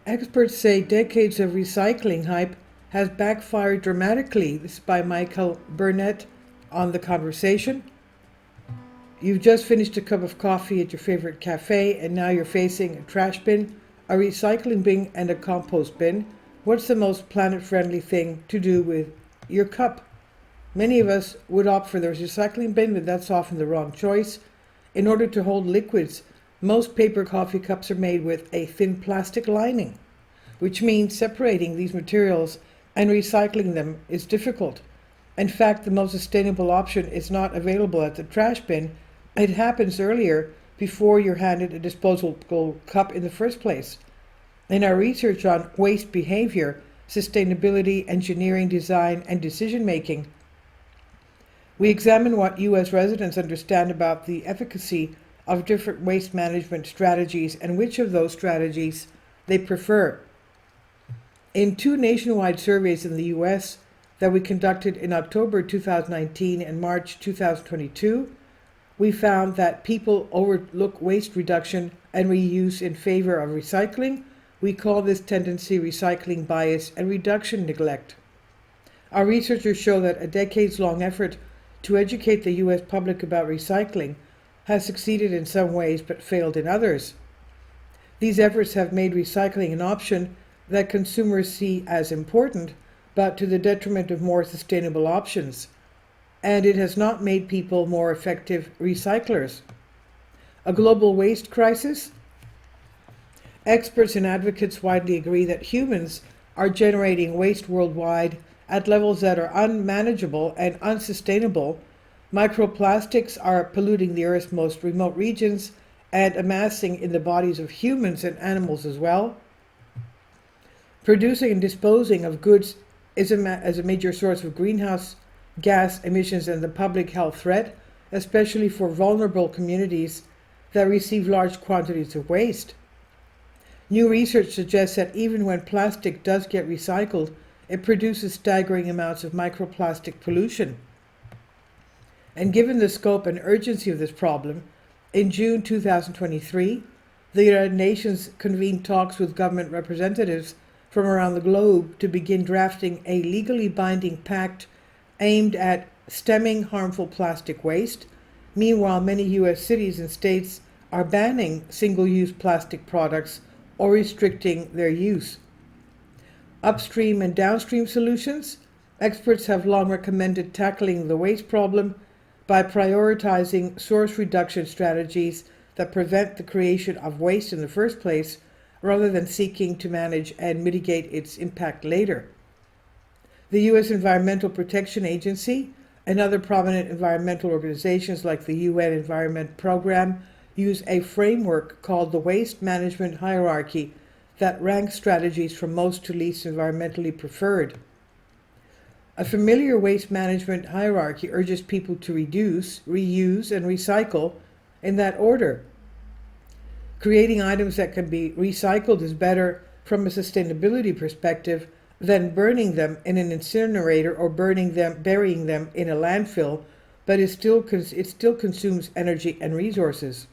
Experts say decades of recycling hype has backfired dramatically. This is by Michael Burnett on The Conversation. You've just finished a cup of coffee at your favorite cafe, and now you're facing a trash bin, a recycling bin, and a compost bin. What's the most planet-friendly thing to do with your cup? Many of us would opt for the recycling bin, but that's often the wrong choice. In order to hold liquids, most paper coffee cups are made with a thin plastic lining, which means separating these materials and recycling them is difficult. In fact, the most sustainable option is not available at the trash bin. It happens earlier, before you're handed a disposable cup in the first place. In our research on waste behavior, sustainability, engineering, design, and decision making, we examine what U.S. residents understand about the efficacy of different waste management strategies and which of those strategies they prefer. In two nationwide surveys in the U.S. that we conducted in October 2019 and March 2022, we found that people overlook waste reduction and reuse in favor of recycling. We call this tendency recycling bias and reduction neglect. Our researchers show that a decades-long effort to educate the U.S. public about recycling has succeeded in some ways but failed in others. These efforts have made recycling an option that consumers see as important, but to the detriment of more sustainable options. And it has not made people more effective recyclers. A global waste crisis? Experts and advocates widely agree that humans are generating waste worldwide at levels that are unmanageable and unsustainable. Microplastics are polluting the Earth's most remote regions and amassing in the bodies of humans and animals as well. Producing and disposing of goods is a major source of greenhouse gas emissions and the public health threat, especially for vulnerable communities that receive large quantities of waste. New research suggests that even when plastic does get recycled, it produces staggering amounts of microplastic pollution. And given the scope and urgency of this problem, in June 2023, the United Nations convened talks with government representatives from around the globe to begin drafting a legally binding pact aimed at stemming harmful plastic waste. Meanwhile, many U.S. cities and states are banning single-use plastic products or restricting their use. Upstream and downstream solutions. Experts have long recommended tackling the waste problem by prioritizing source reduction strategies that prevent the creation of waste in the first place, rather than seeking to manage and mitigate its impact later. The U.S. Environmental Protection Agency and other prominent environmental organizations like the UN Environment Program use a framework called the Waste Management Hierarchy that ranks strategies from most to least environmentally preferred. A familiar waste management hierarchy urges people to reduce, reuse, and recycle in that order. Creating items that can be recycled is better from a sustainability perspective than burning them in an incinerator or burying them in a landfill, but it still consumes energy and resources.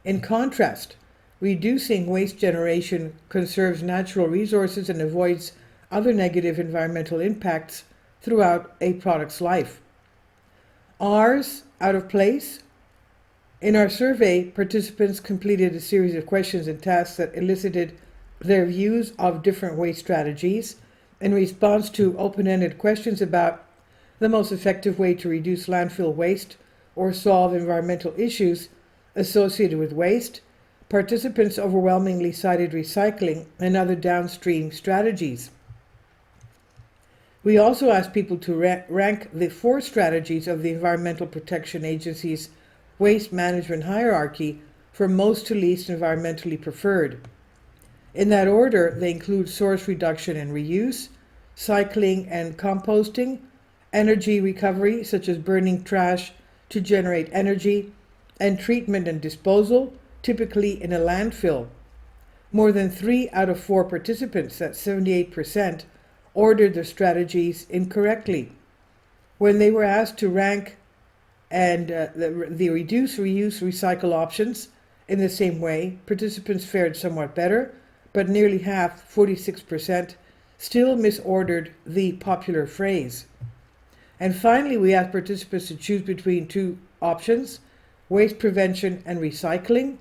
In contrast, reducing waste generation conserves natural resources and avoids other negative environmental impacts throughout a product's life. R's, out of place. In our survey, participants completed a series of questions and tasks that elicited their views of different waste strategies. In response to open-ended questions about the most effective way to reduce landfill waste or solve environmental issues associated with waste, participants overwhelmingly cited recycling and other downstream strategies. We also asked people to rank the 4 strategies of the Environmental Protection Agency's waste management hierarchy from most to least environmentally preferred. In that order, they include source reduction and reuse, cycling and composting, energy recovery, such as burning trash to generate energy, and treatment and disposal, typically in a landfill. More than 3 out of 4 participants, that's 78%, ordered their strategies incorrectly. When they were asked to rank and the reduce, reuse, recycle options, In the same way, participants fared somewhat better, but nearly half, 46%, still misordered the popular phrase. And finally, we asked participants to choose between two options, waste prevention and recycling.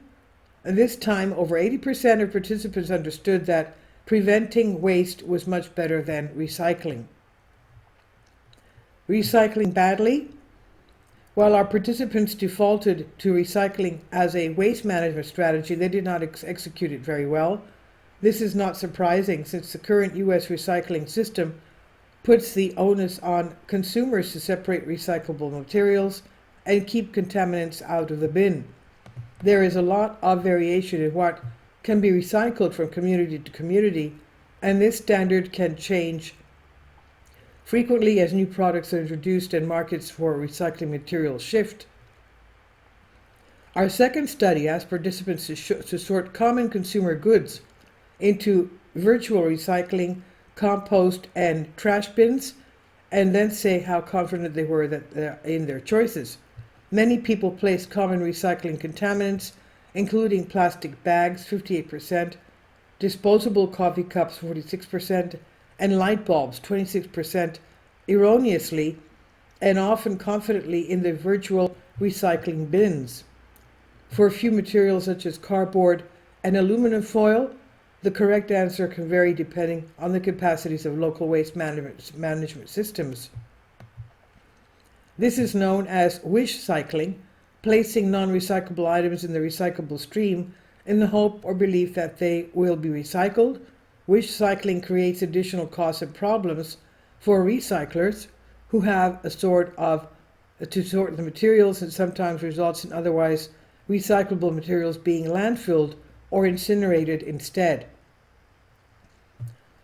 And this time, over 80% of participants understood that preventing waste was much better than recycling. Recycling badly. While our participants defaulted to recycling as a waste management strategy, they did not execute it very well. This is not surprising, since the current U.S. recycling system puts the onus on consumers to separate recyclable materials and keep contaminants out of the bin. There is a lot of variation in what can be recycled from community to community, and this standard can change frequently as new products are introduced and markets for recycling materials shift. Our second study asked participants to sort common consumer goods into virtual recycling, compost, and trash bins, and then say how confident they were in their choices. Many people placed common recycling contaminants, including plastic bags, 58%, disposable coffee cups, 46%, and light bulbs, 26%, erroneously and often confidently in the virtual recycling bins. For a few materials such as cardboard and aluminum foil, the correct answer can vary depending on the capacities of local waste management systems. This is known as wish cycling, placing non-recyclable items in the recyclable stream in the hope or belief that they will be recycled. Wish cycling creates additional costs and problems for recyclers who have to sort the materials, and sometimes results in otherwise recyclable materials being landfilled or incinerated instead.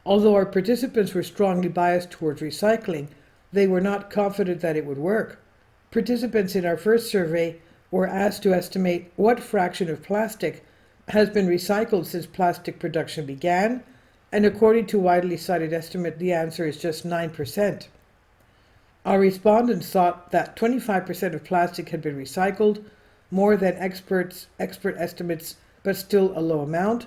Although our participants were strongly biased towards recycling, they were not confident that it would work. Participants in our first survey were asked to estimate what fraction of plastic has been recycled since plastic production began, and according to widely cited estimate, the answer is just 9%. Our respondents thought that 25% of plastic had been recycled, more than expert estimates, but still a low amount,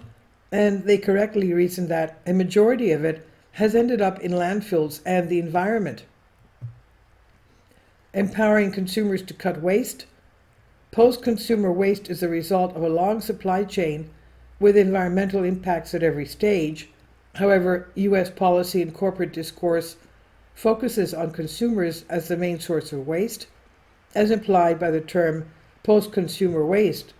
and they correctly reasoned that a majority of it has ended up in landfills and the environment. Empowering consumers to cut waste. Post-consumer waste is the result of a long supply chain with environmental impacts at every stage. However, U.S. policy and corporate discourse focuses on consumers as the main source of waste, as implied by the term post-consumer waste.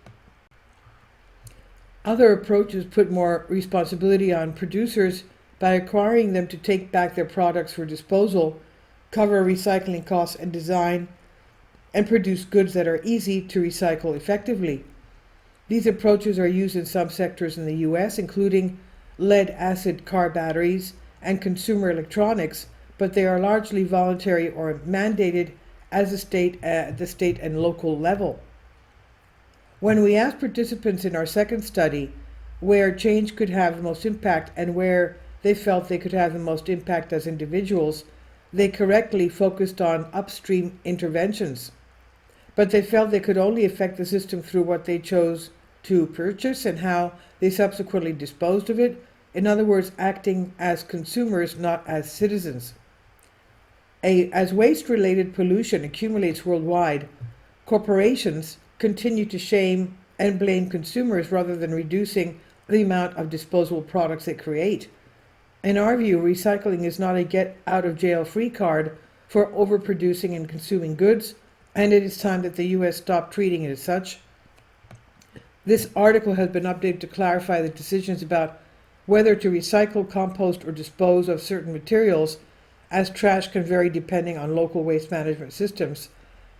Other approaches put more responsibility on producers by requiring them to take back their products for disposal, cover recycling costs, and design and produce goods that are easy to recycle effectively. These approaches are used in some sectors in the U.S., including lead-acid car batteries and consumer electronics, but they are largely voluntary or mandated at the state and local level. When we asked participants in our second study where change could have the most impact and where they felt they could have the most impact as individuals, they correctly focused on upstream interventions. But they felt they could only affect the system through what they chose to purchase and how they subsequently disposed of it. In other words, acting as consumers, not as citizens. As waste-related pollution accumulates worldwide, corporations continue to shame and blame consumers rather than reducing the amount of disposable products they create. In our view, recycling is not a get-out-of-jail-free card for overproducing and consuming goods, and it is time that the U.S. stop treating it as such. This article has been updated to clarify the decisions about whether to recycle, compost, or dispose of certain materials, as trash can vary depending on local waste management systems.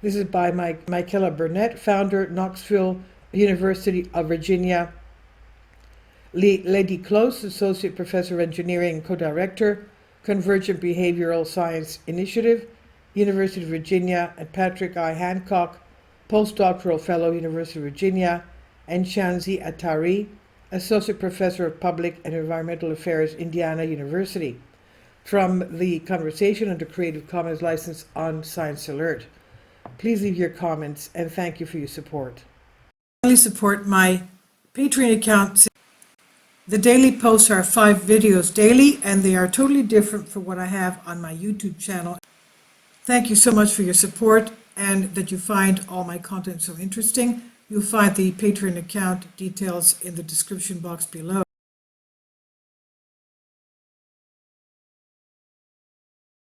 This is by Michaela Burnett, founder, Knoxville University of Virginia. Lady Close, Associate Professor of Engineering and Co-Director, Convergent Behavioral Science Initiative, University of Virginia, and Patrick I. Hancock, Postdoctoral Fellow, University of Virginia, and Shanzi Attari, Associate Professor of Public and Environmental Affairs, Indiana University, from the conversation under Creative Commons license on Science Alert. Please leave your comments, and thank you for your support. support my Patreon account. The daily posts are 5 videos daily, and they are totally different from what I have on my YouTube channel. Thank you so much for your support and that you find all my content so interesting. You'll find the Patreon account details in the description box below.